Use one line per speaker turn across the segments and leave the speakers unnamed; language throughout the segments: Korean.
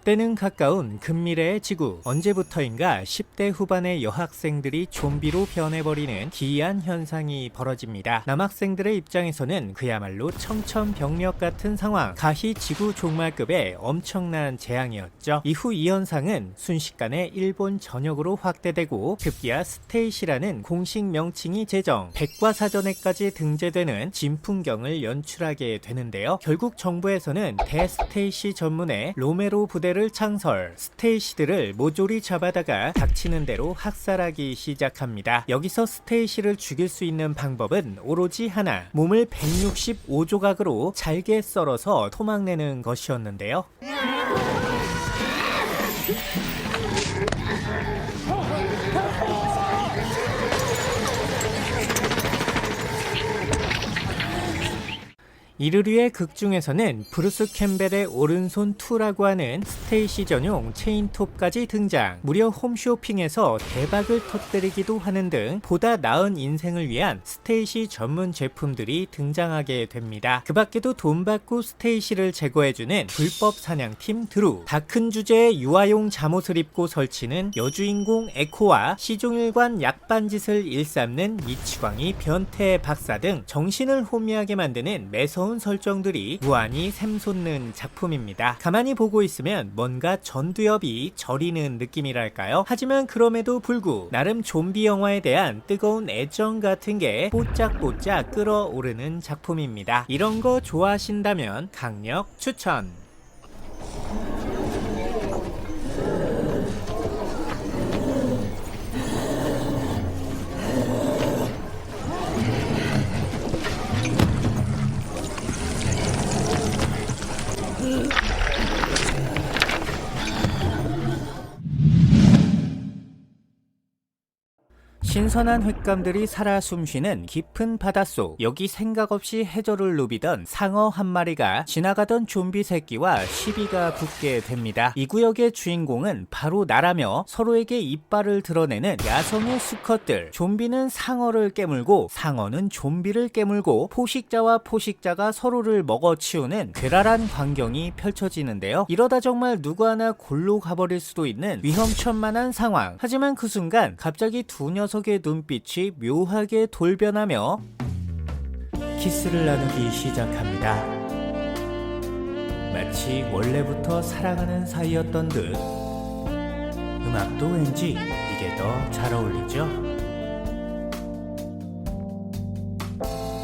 때는 가까운 근미래의 지구. 언제부터인가 10대 후반의 여학생들이 좀비로 변해버리는 기이한 현상이 벌어집니다. 남학생들의 입장에서는 그야말로 청천벽력 같은 상황, 가히 지구 종말급의 엄청난 재앙이었죠. 이후 이 현상은 순식간에 일본 전역으로 확대되고 급기야 스테이시라는 공식 명칭이 제정, 백과사전에까지 등재되는 진풍경을 연출하게 되는데요. 결국 정부에서는 대스테이시 전문의 로메로 부대를 창설, 스테이시들을 모조리 잡아다가 닥치는 대로 학살하기 시작합니다. 여기서 스테이시를 죽일 수 있는 방법은 오로지 하나, 몸을 165조각으로 잘게 썰어서 토막내는 것이었는데요. 이르류의 극 중에서는 브루스 캠벨의 오른손 2라고 하는 스테이시 전용 체인톱까지 등장, 무려 홈쇼핑에서 대박을 터뜨리기도 하는 등 보다 나은 인생을 위한 스테이시 전문 제품들이 등장하게 됩니다. 그 밖에도 돈 받고 스테이시를 제거해주는 불법 사냥팀 드루, 다 큰 주제에 유아용 잠옷을 입고 설치는 여주인공 에코와 시종일관 약반짓을 일삼는 미치광이 변태 박사 등 정신을 혼미하게 만드는 매서운 설정들이 무한히 샘솟는 작품입니다. 가만히 보고 있으면 뭔가 전두엽이 저리는 느낌이랄까요? 하지만 그럼에도 불구 나름 좀비 영화에 대한 뜨거운 애정 같은 게 뽀짝뽀짝 끓어오르는 작품입니다. 이런 거 좋아하신다면 강력 추천! 신선한 횟감들이 살아 숨쉬는 깊은 바닷속, 여기 생각 없이 해저를 누비던 상어 한 마리가 지나가던 좀비 새끼와 시비가 붙게 됩니다. 이 구역의 주인공은 바로 나라며 서로에게 이빨을 드러내는 야성의 수컷들. 좀비는 상어를 깨물고 상어는 좀비를 깨물고 포식자와 포식자가 서로를 먹어치우는 괴랄한 광경이 펼쳐지는데요. 이러다 정말 누구 하나 골로 가버릴 수도 있는 위험천만한 상황. 하지만 그 순간 갑자기 두 녀석의 눈빛이 묘하게 돌변하며 키스를 나누기 시작합니다. 마치 원래부터 사랑하는 사이였던 듯. 음악도 왠지 이게 더 잘 어울리죠?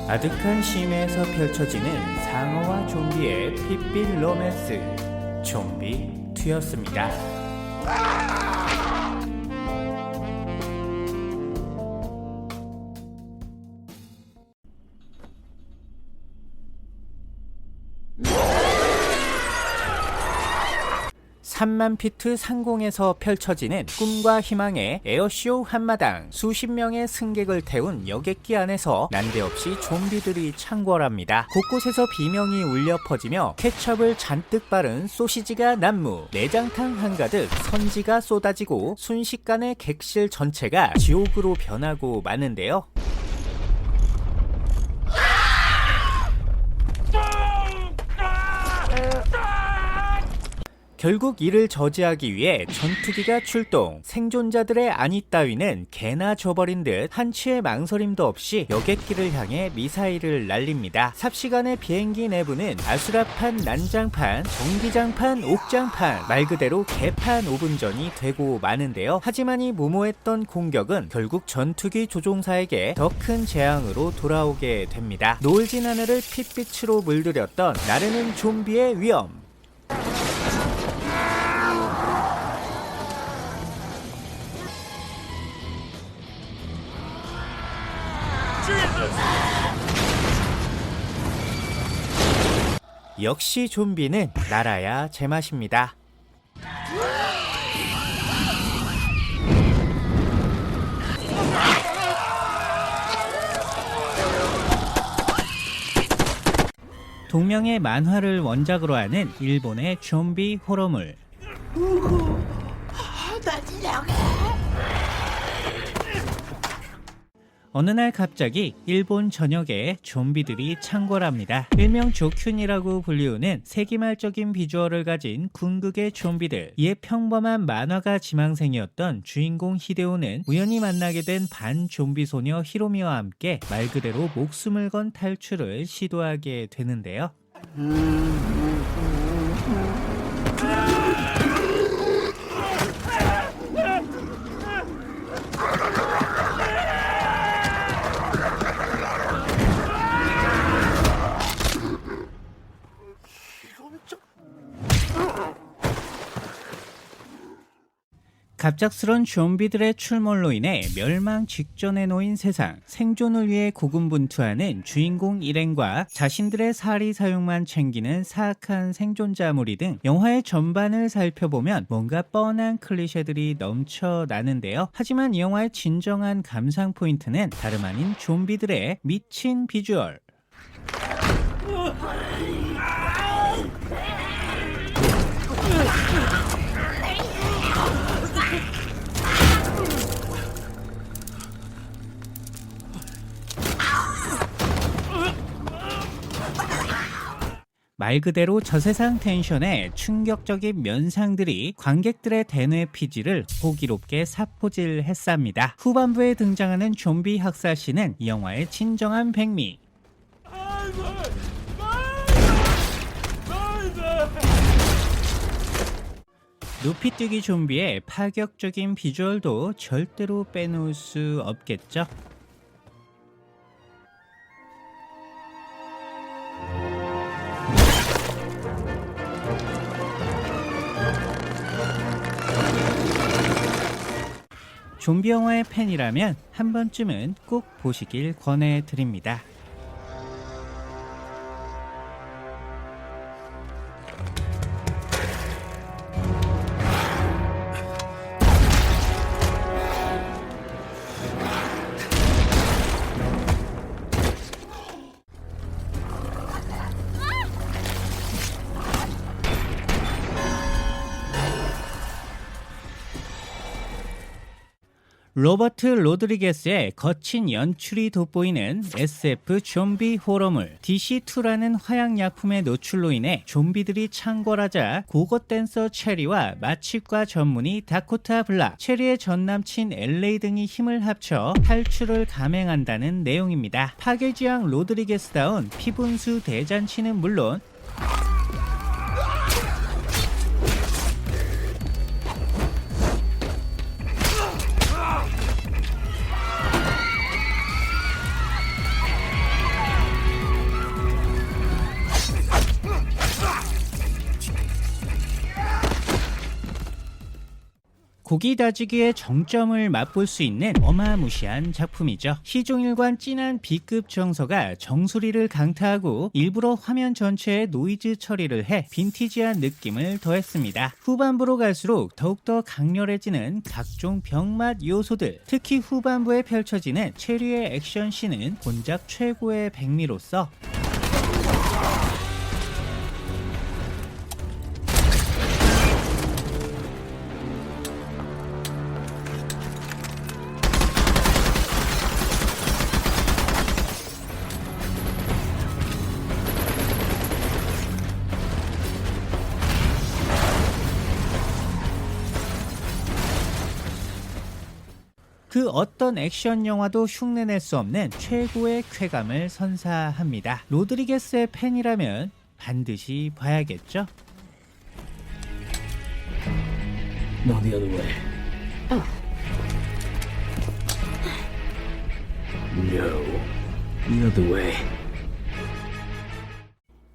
아득한 심해에서 펼쳐지는 상어와 좀비의 핏빛 로맨스, 좀비 2였습니다. (3만) 피트 상공에서 펼쳐지는 꿈과 희망의 에어쇼 한마당, 수십 명의 승객을 태운 여객기 안에서 난데없이 좀비들이 창궐합니다. 곳곳에서 비명이 울려 퍼지며 케첩을 잔뜩 바른 소시지가 난무, 내장탕 한가득 선지가 쏟아지고 순식간에 객실 전체가 지옥으로 변하고 마는데요. 결국 이를 저지하기 위해 전투기가 출동, 생존자들의 안위 따위는 개나 줘버린 듯 한치의 망설임도 없이 여객기를 향해 미사일을 날립니다. 삽시간에 비행기 내부는 아수라판, 난장판, 전기장판, 옥장판, 말 그대로 개판 5분전이 되고 마는데요. 하지만 이 무모했던 공격은 결국 전투기 조종사에게 더 큰 재앙으로 돌아오게 됩니다. 노을진 하늘을 핏빛으로 물들였던 나르는 좀비의 위험. 역시 좀비는 날아야 제맛입니다. 동명의 만화를 원작으로 하는 일본의 좀비 호러물. 어느 날 갑자기 일본 전역에 좀비들이 창궐합니다. 일명 조큐니라고 불리우는 세기말적인 비주얼을 가진 궁극의 좀비들. 이에 평범한 만화가 지망생이었던 주인공 히데오는 우연히 만나게 된 반좀비 소녀 히로미와 함께 말 그대로 목숨을 건 탈출을 시도하게 되는데요. 갑작스런 좀비들의 출몰로 인해 멸망 직전에 놓인 세상, 생존을 위해 고군분투하는 주인공 일행과 자신들의 사리 사욕만 챙기는 사악한 생존자무리 등 영화의 전반을 살펴보면 뭔가 뻔한 클리셰들이 넘쳐나는데요. 하지만 이 영화의 진정한 감상 포인트는 다름 아닌 좀비들의 미친 비주얼. 말 그대로 저세상 텐션의 충격적인 면상들이 관객들의 대뇌 피지를 호기롭게 사포질했습니다. 후반부에 등장하는 좀비 학살씬은 이 영화의 진정한 백미. 높이뛰기 좀비의 파격적인 비주얼도 절대로 빼놓을 수 없겠죠. 좀비 영화의 팬이라면 한 번쯤은 꼭 보시길 권해드립니다. 로버트 로드리게스의 거친 연출이 돋보이는 SF 좀비 호러물 DC2라는 화약약품의 노출로 인해 좀비들이 창궐하자 고고 댄서 체리와 마취과 전문의 다코타 블락, 체리의 전남친 LA 등이 힘을 합쳐 탈출을 감행한다는 내용입니다. 파괴지향 로드리게스다운 피분수 대잔치는 물론 고기 다지기의 정점을 맛볼 수 있는 어마무시한 작품이죠. 시종일관 진한 B급 정서가 정수리를 강타하고 일부러 화면 전체에 노이즈 처리를 해 빈티지한 느낌을 더했습니다. 후반부로 갈수록 더욱더 강렬해지는 각종 병맛 요소들, 특히 후반부에 펼쳐지는 체리의 액션씬은 본작 최고의 백미로서 그 어떤 액션 영화도 흉내낼 수 없는 최고의 쾌감을 선사합니다. 로드리게스의 팬이라면 반드시 봐야겠죠?
No, the other way.
Oh.
No, the other way.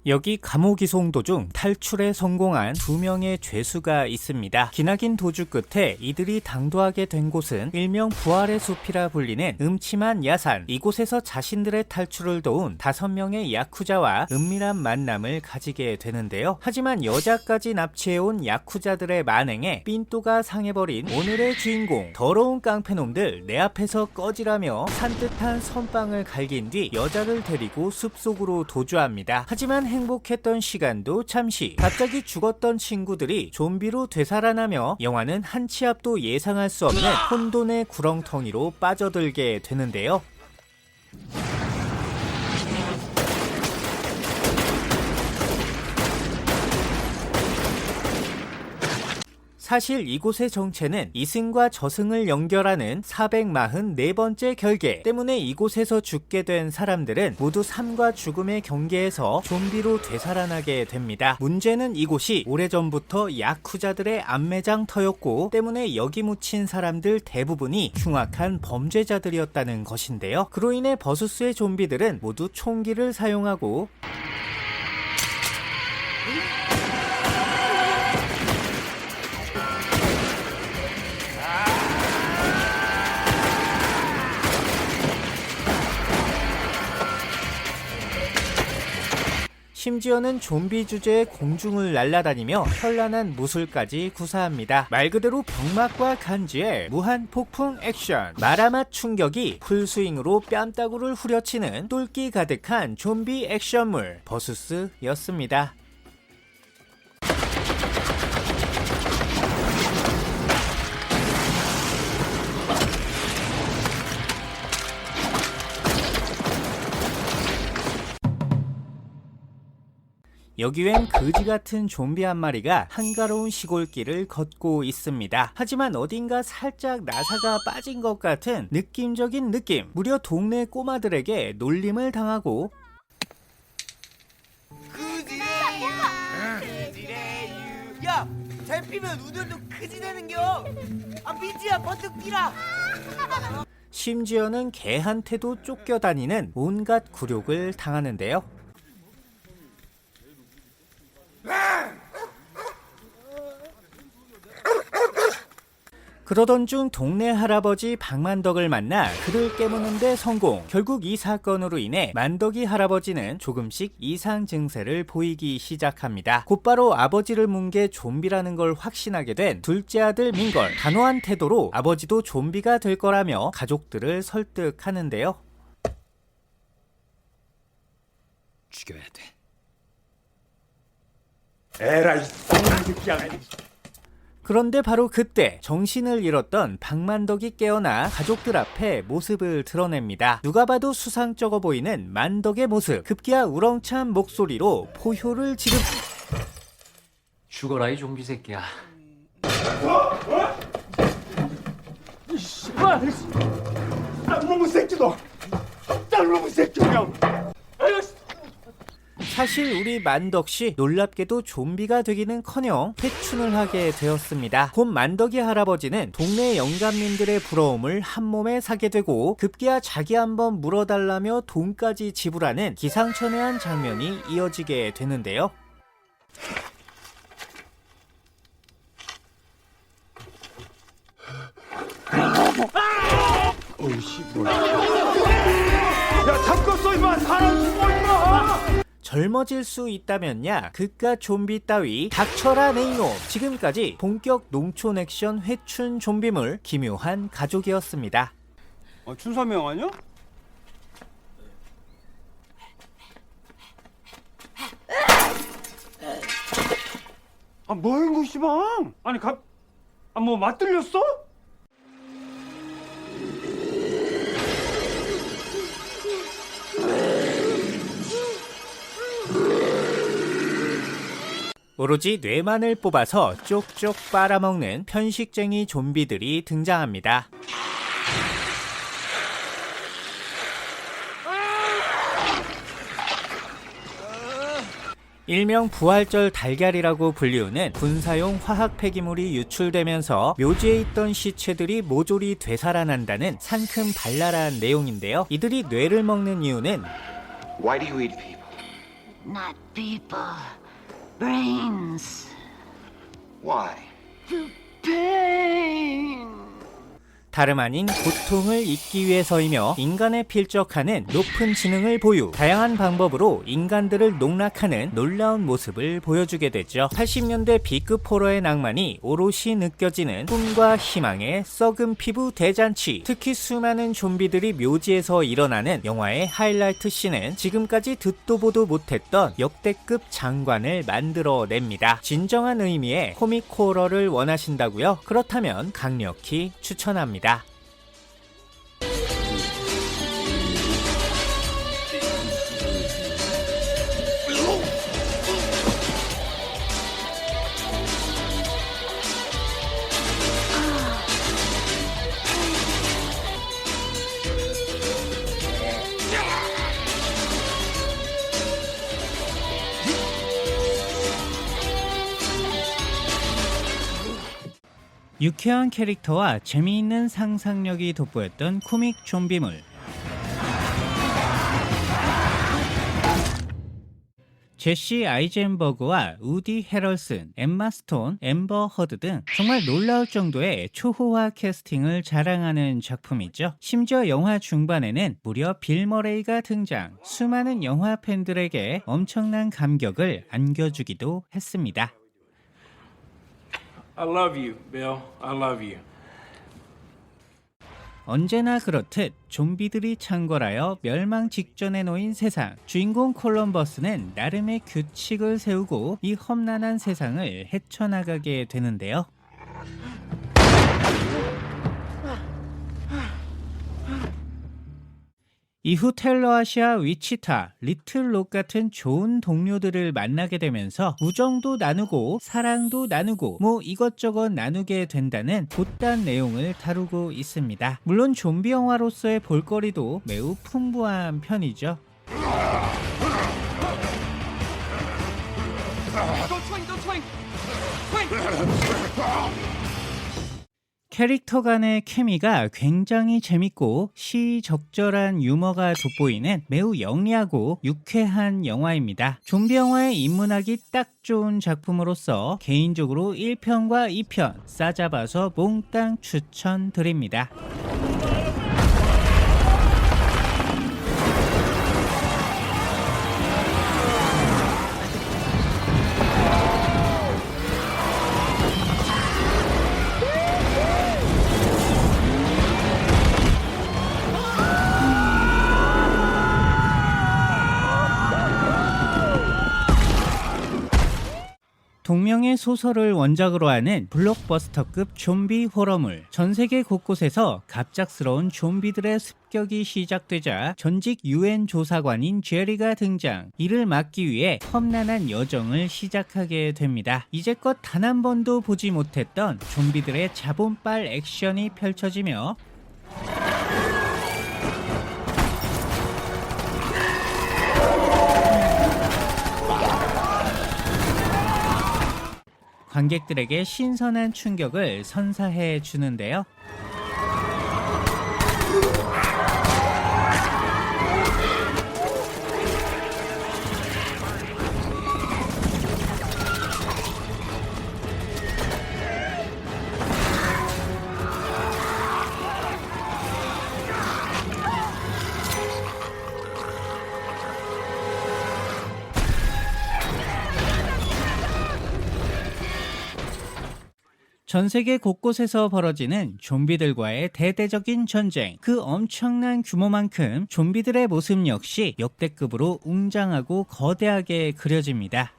여기 감옥 이송 도중 탈출에 성공한 2명의 죄수가 있습니다. 기나긴 도주 끝에 이들이 당도하게 된 곳은 일명 부활의 숲이라 불리는 음침한 야산. 이곳에서 자신들의 탈출을 도운 5명의 야쿠자와 은밀한 만남을 가지게 되는데요. 하지만 여자까지 납치해온 야쿠자들의 만행에 삔또가 상해버린 오늘의 주인공, 더러운 깡패놈들 내 앞에서 꺼지라며 산뜻한 선빵을 갈긴 뒤 여자를 데리고 숲속으로 도주합니다. 하지만 행복했던 시간도 잠시, 갑자기 죽었던 친구들이 좀비로 되살아나며 영화는 한 치 앞도 예상할 수 없는 혼돈의 구렁텅이로 빠져들게 되는데요. 사실 이곳의 정체는 이승과 저승을 연결하는 444번째 결계 때문에 이곳에서 죽게 된 사람들은 모두 삶과 죽음의 경계에서 좀비로 되살아나게 됩니다. 문제는 이곳이 오래전부터 야쿠자들의 안매장터였고 때문에 여기 묻힌 사람들 대부분이 흉악한 범죄자들이었다는 것인데요. 그로 인해 버수스의 좀비들은 모두 총기를 사용하고 심지어는 좀비 주제의 공중을 날아다니며 현란한 무술까지 구사합니다. 말 그대로 병맛과 간지의 무한 폭풍 액션, 마라맛 충격이 풀스윙으로 뺨따구를 후려치는 똘끼 가득한 좀비 액션물 버수스였습니다. 여기엔 그지같은 좀비 한 마리가 한가로운 시골길을 걷고 있습니다. 하지만 어딘가 살짝 나사가 빠진 것 같은 느낌적인 느낌. 무려 동네 꼬마들에게 놀림을 당하고
야! 잘 피면 우들도 크지 되는겨! 아 미지야 버뜩 뛰라!
심지어는 개한테도 쫓겨다니는 온갖 굴욕을 당하는데요. 그러던 중 동네 할아버지 박만덕을 만나 그를 깨무는데 성공. 결국 이 사건으로 인해 만덕이 할아버지는 조금씩 이상 증세를 보이기 시작합니다. 곧바로 아버지를 문 게 좀비라는 걸 확신하게 된 둘째 아들 민걸. 단호한 태도로 아버지도 좀비가 될 거라며 가족들을 설득하는데요.
죽여야 돼.
에라이 새끼야.
그런데 바로 그때 정신을 잃었던 박만덕이 깨어나 가족들 앞에 모습을 드러냅니다. 누가 봐도 수상쩍어 보이는 만덕의 모습. 급기야 우렁찬 목소리로 포효를 지름.
죽어라 이 좀비 새끼야.
씨발! 쌍놈의 새끼도! 쌍놈의 새끼 그냥!
사실 우리 만덕씨 놀랍게도 좀비가 되기는커녕 회춘을 하게 되었습니다. 곧 만덕이 할아버지는 동네 영감님들의 부러움을 한몸에 사게 되고 급기야 자기 한번 물어달라며 돈까지 지불하는 기상천외한 장면이 이어지게 되는데요.
어우 씨발. 야 잠깐 임마! 사람 죽어 임마!
젊어질 수 있다면야 그깟 좀비 따위 닥쳐라 네이놈. 지금까지 본격 농촌 액션 회춘 좀비물 기묘한 가족이었습니다.
아 춘삼이 형 아니야? 아 뭐인 거 씨발? 아니 뭐 맞들렸어?
오로지 뇌만을 뽑아서 쪽쪽 빨아먹는 편식쟁이 좀비들이 등장합니다. 일명 부활절 달걀이라고 불리우는 군사용 화학 폐기물이 유출되면서 묘지에 있던 시체들이 모조리 되살아난다는 상큼 발랄한 내용인데요. 이들이 뇌를 먹는 이유는
Why do you eat people?
Not people. Brains.
Why?
Pain.
다름 아닌 고통을 잊기 위해서이며 인간에 필적하는 높은 지능을 보유, 다양한 방법으로 인간들을 농락하는 놀라운 모습을 보여주게 되죠. 80년대 B급 호러의 낭만이 오롯이 느껴지는 꿈과 희망의 썩은 피부 대잔치. 특히 수많은 좀비들이 묘지에서 일어나는 영화의 하이라이트 씬은 지금까지 듣도 보도 못했던 역대급 장관을 만들어냅니다. 진정한 의미의 코믹 호러를 원하신다고요? 그렇다면 강력히 추천합니다. 유쾌한 캐릭터와 재미있는 상상력이 돋보였던 코믹 좀비물. 제시 아이젠버그와 우디 해럴슨, 엠마 스톤, 앰버 허드 등 정말 놀라울 정도의 초호화 캐스팅을 자랑하는 작품이죠. 심지어 영화 중반에는 무려 빌 머레이가 등장, 수많은 영화 팬들에게 엄청난 감격을 안겨주기도 했습니다.
I love you, Bill. I love you.
언제나 그렇듯 좀비들이 창궐하여 멸망 직전에 놓인 세상. 주인공 콜럼버스는 나름의 규칙을 세우고 이 험난한 세상을 헤쳐나가게 되는데요. 이후 텔러아시아, 위치타, 리틀록 같은 좋은 동료들을 만나게 되면서 우정도 나누고 사랑도 나누고 뭐 이것저것 나누게 된다는 곧단 내용을 다루고 있습니다. 물론 좀비 영화로서의 볼거리도 매우 풍부한 편이죠. 캐릭터 간의 케미가 굉장히 재밌고 시적절한 유머가 돋보이는 매우 영리하고 유쾌한 영화입니다. 좀비 영화에 입문하기 딱 좋은 작품으로서 개인적으로 1편과 2편 싸잡아서 몽땅 추천드립니다. 동명의 소설을 원작으로 하는 블록버스터급 좀비 호러물. 전세계 곳곳에서 갑작스러운 좀비들의 습격이 시작되자 전직 UN 조사관인 제리가 등장. 이를 막기 위해 험난한 여정을 시작하게 됩니다. 이제껏 단 한 번도 보지 못했던 좀비들의 자본빨 액션이 펼쳐지며 관객들에게 신선한 충격을 선사해 주는데요. 전 세계 곳곳에서 벌어지는 좀비들과의 대대적인 전쟁. 그 엄청난 규모만큼 좀비들의 모습 역시 역대급으로 웅장하고 거대하게 그려집니다.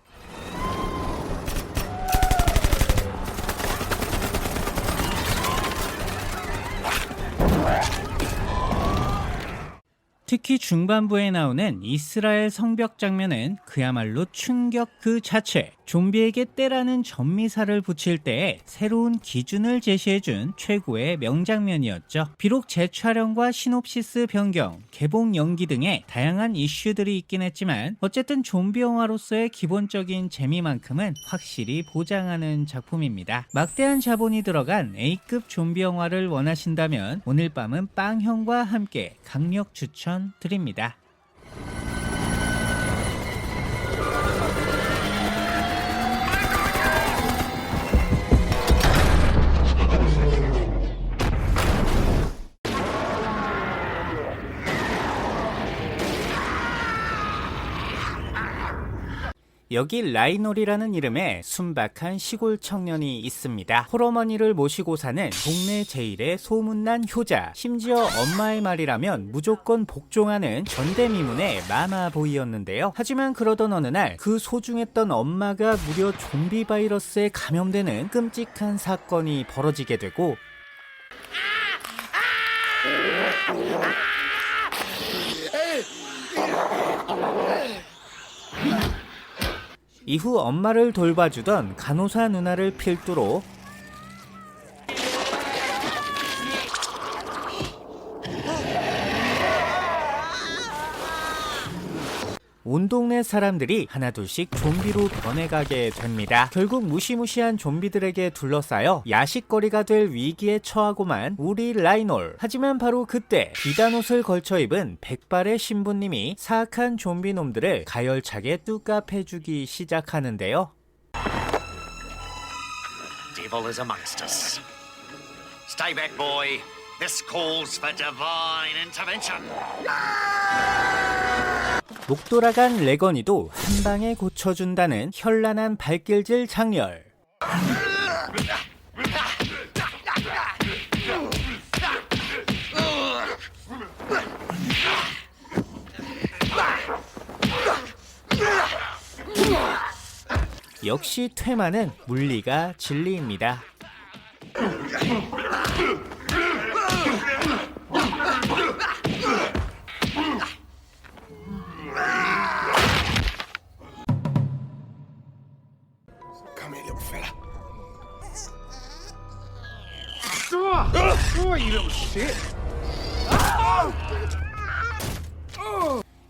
특히 중반부에 나오는 이스라엘 성벽 장면은 그야말로 충격 그 자체. 좀비에게 때라는 전미사를 붙일 때에 새로운 기준을 제시해준 최고의 명장면이었죠. 비록 재촬영과 시놉시스 변경, 개봉 연기 등의 다양한 이슈들이 있긴 했지만 어쨌든 좀비 영화로서의 기본적인 재미만큼은 확실히 보장하는 작품입니다. 막대한 자본이 들어간 A급 좀비 영화를 원하신다면 오늘 밤은 빵형과 함께 강력 추천드립니다. 여기 라이놀이라는 이름의 순박한 시골 청년이 있습니다. 홀어머니를 모시고 사는 동네 제일의 소문난 효자. 심지어 엄마의 말이라면 무조건 복종하는 전대미문의 마마보이였는데요. 하지만 그러던 어느 날 그 소중했던 엄마가 무려 좀비 바이러스에 감염되는 끔찍한 사건이 벌어지게 되고 이후 엄마를 돌봐주던 간호사 누나를 필두로 온 동네 사람들이 하나둘씩 좀비로 변해가게 됩니다. 결국 무시무시한 좀비들에게 둘러싸여 야식거리가 될 위기에 처하고만 우리 라이놀. 하지만 바로 그때 비단옷을 걸쳐 입은 백발의 신부님이 사악한 좀비놈들을 가열차게 뚜깝해주기 시작하는데요.
Devil is amongst us. Stay back, boy. This calls for divine intervention.
목 돌아간 레거니도 한 방에 고쳐준다는 현란한 발길질 장렬. 역시 퇴마는 물리가 진리입니다.
Come here, little fella. You little shit.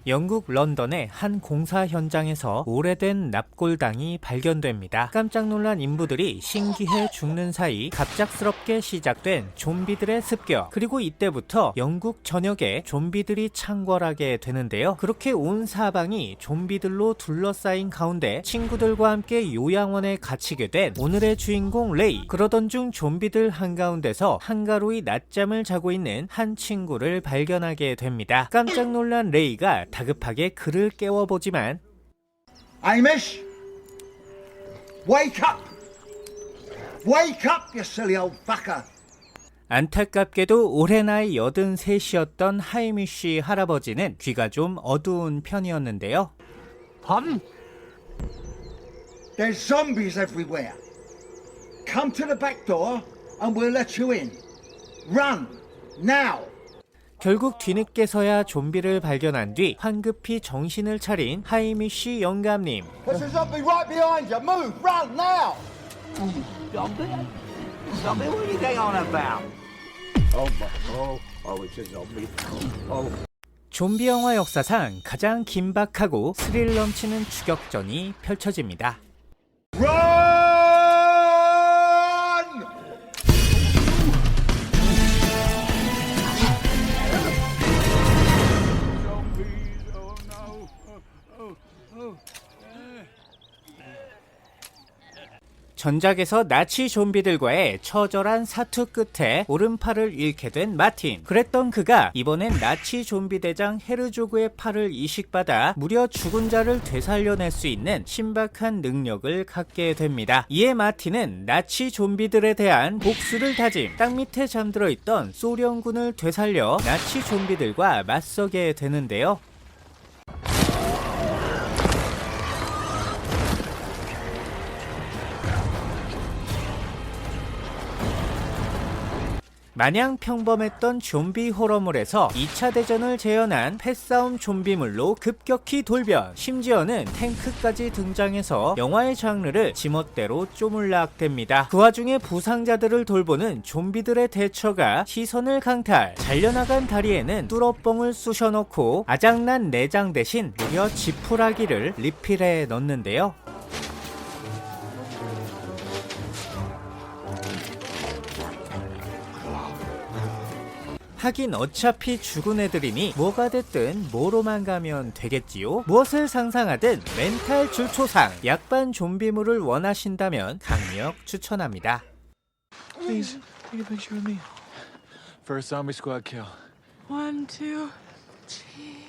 영국 런던의 한 공사 현장에서 오래된 납골당이 발견됩니다. 깜짝 놀란 인부들이 신기해 죽는 사이 갑작스럽게 시작된 좀비들의 습격. 그리고 이때부터 영국 전역에 좀비들이 창궐하게 되는데요. 그렇게 온 사방이 좀비들로 둘러싸인 가운데 친구들과 함께 요양원에 갇히게 된 오늘의 주인공 레이. 그러던 중 좀비들 한가운데서 한가로이 낮잠을 자고 있는 한 친구를 발견하게 됩니다. 깜짝 놀란 레이가 다급하게 그를 깨워보지만
Hamish! Wake up! Wake up, you silly old fucker!
안타깝게도 올해 나이 83이었던 하이미쉬 할아버지는 귀가 좀 어두운 편이었는데요.
Pardon?
There's zombies everywhere. Come to the back door and we'll let you in. Run! Now!
결국 뒤늦게서야 좀비를 발견한 뒤 황급히 정신을 차린 하이미쉬 영감님.
There's a zombie right behind you. Move! Run now!
Zombie? Zombie? What are you going on about?
It's a zombie.
좀비 영화 역사상 가장 긴박하고 스릴 넘치는 추격전이 펼쳐집니다.
Run!
전작에서 나치 좀비들과의 처절한 사투 끝에 오른팔을 잃게 된 마틴. 그랬던 그가 이번엔 나치 좀비 대장 헤르조그의 팔을 이식받아 무려 죽은 자를 되살려낼 수 있는 신박한 능력을 갖게 됩니다. 이에 마틴은 나치 좀비들에 대한 복수를 다짐. 땅 밑에 잠들어 있던 소련군을 되살려 나치 좀비들과 맞서게 되는데요. 마냥 평범했던 좀비 호러물에서 2차 대전을 재현한 패싸움 좀비물로 급격히 돌변. 심지어는 탱크까지 등장해서 영화의 장르를 지멋대로 쪼물락댑니다. 그 와중에 부상자들을 돌보는 좀비들의 대처가 시선을 강탈. 잘려나간 다리에는 뚫어뻥을 쑤셔넣고 아작난 내장 대신 무려 지푸라기를 리필해 넣는데요. 하긴 어차피 죽은 애들이니 뭐가 됐든 뭐로만 가면 되겠지요. 무엇을 상상하든 멘탈 줄초상. 약반 좀비물을 원하신다면 강력 추천합니다.
Please, take a picture of me. First zombie squad kill.
1, 2, 3.